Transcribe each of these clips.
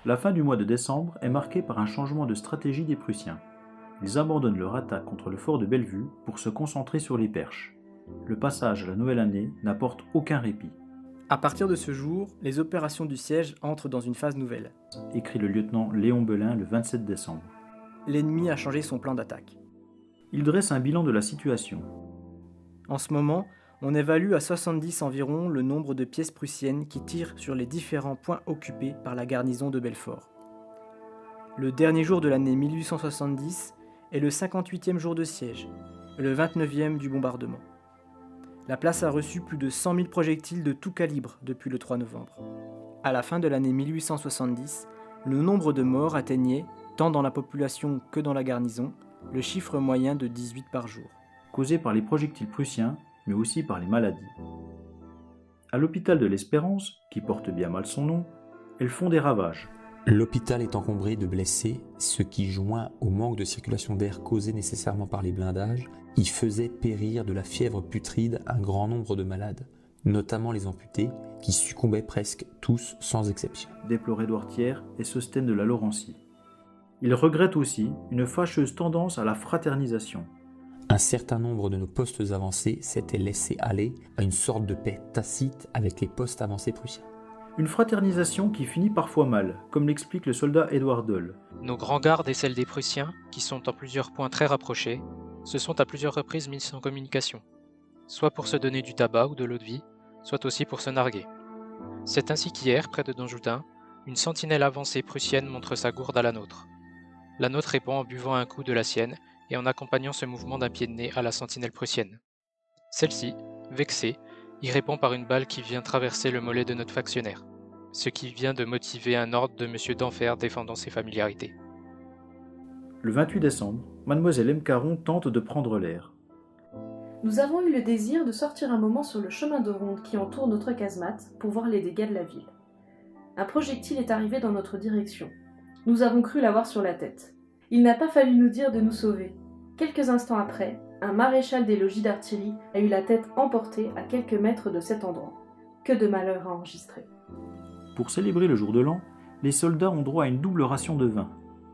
La fin du mois de décembre est marquée par un changement de stratégie des Prussiens. Ils abandonnent leur attaque contre le fort de Bellevue pour se concentrer sur les Perches. Le passage à la nouvelle année n'apporte aucun répit, À partir de ce jour, les opérations du siège entrent dans une phase nouvelle. écrit le lieutenant Léon Belin le 27 décembre. L'ennemi a changé son plan d'attaque. Il dresse un bilan de la situation. En ce moment, on évalue à 70 environ le nombre de pièces prussiennes qui tirent sur les différents points occupés par la garnison de Belfort. Le dernier jour de l'année 1870 est le 58e jour de siège, et le 29e du bombardement. La place a reçu plus de 100 000 projectiles de tout calibre depuis le 3 novembre. À la fin de l'année 1870, le nombre de morts atteignait, tant dans la population que dans la garnison, le chiffre moyen de 18 par jour. Causée par les projectiles prussiens, mais aussi par les maladies. À l'hôpital de l'Espérance, qui porte bien mal son nom, elles font des ravages. L'hôpital est encombré de blessés, ce qui, joint au manque de circulation d'air causé nécessairement par les blindages, y faisait périr de la fièvre putride un grand nombre de malades, notamment les amputés, qui succombaient presque tous sans exception. Déplore Édouard Thiers et Sostène de la Laurencie. Il regrette aussi une fâcheuse tendance à la fraternisation. Un certain nombre de nos postes avancés s'étaient laissés aller à une sorte de paix tacite avec les postes avancés prussiens. Une fraternisation qui finit parfois mal, comme l'explique le soldat Édouard Doll. Nos grands gardes et celles des Prussiens, qui sont en plusieurs points très rapprochés, se sont à plusieurs reprises mis en communication, soit pour se donner du tabac ou de l'eau de vie, soit aussi pour se narguer. C'est ainsi qu'hier, près de Danjoutin, une sentinelle avancée prussienne montre sa gourde à la nôtre. La nôtre répond en buvant un coup de la sienne et en accompagnant ce mouvement d'un pied de nez à la sentinelle prussienne. Celle-ci, vexée, y répond par une balle qui vient traverser le mollet de notre factionnaire, ce qui vient de motiver un ordre de M. d'Enfer défendant ses familiarités. Le 28 décembre, Mademoiselle M. Caron tente de prendre l'air. Nous avons eu le désir de sortir un moment sur le chemin de ronde qui entoure notre casemate pour voir les dégâts de la ville. Un projectile est arrivé dans notre direction. Nous avons cru l'avoir sur la tête. Il n'a pas fallu nous dire de nous sauver. Quelques instants après, un maréchal des logis d'artillerie a eu la tête emportée à quelques mètres de cet endroit. Que de malheurs à enregistrer. Pour célébrer le jour de l'an, les soldats ont droit à une double ration de vin.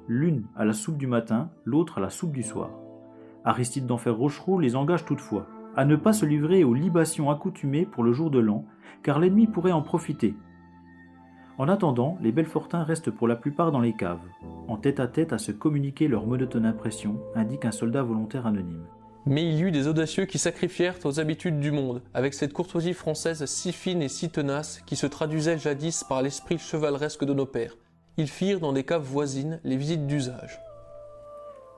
L'une à la soupe du matin, l'autre à la soupe du soir. Aristide d'Enfer Rochereau les engage toutefois à ne pas se livrer aux libations accoutumées pour le jour de l'an, car l'ennemi pourrait en profiter. En attendant, les Belfortins restent pour la plupart dans les caves, en tête-à-tête à se communiquer leur monotone impression, indique un soldat volontaire anonyme. Mais il y eut des audacieux qui sacrifièrent aux habitudes du monde, avec cette courtoisie française si fine et si tenace qui se traduisait jadis par l'esprit chevaleresque de nos pères. Ils firent dans des caves voisines les visites d'usage.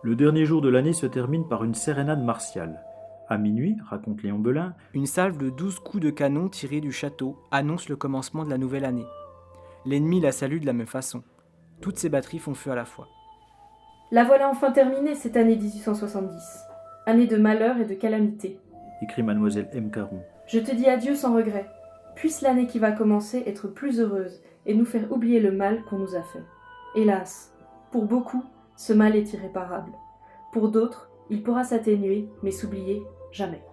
Le dernier jour de l'année se termine par une sérénade martiale. À minuit, raconte Léon Belin, Une salve de 12 coups de canon tirés du château annonce le commencement de la nouvelle année. L'ennemi la salue de la même façon. Toutes ces batteries font feu à la fois. La voilà enfin terminée cette année 1870. Année de malheur et de calamité. écrit Mademoiselle M. Caron. Je te dis adieu sans regret. Puisse l'année qui va commencer être plus heureuse et nous faire oublier le mal qu'on nous a fait. Hélas, pour beaucoup, ce mal est irréparable. Pour d'autres, il pourra s'atténuer, mais s'oublier, jamais.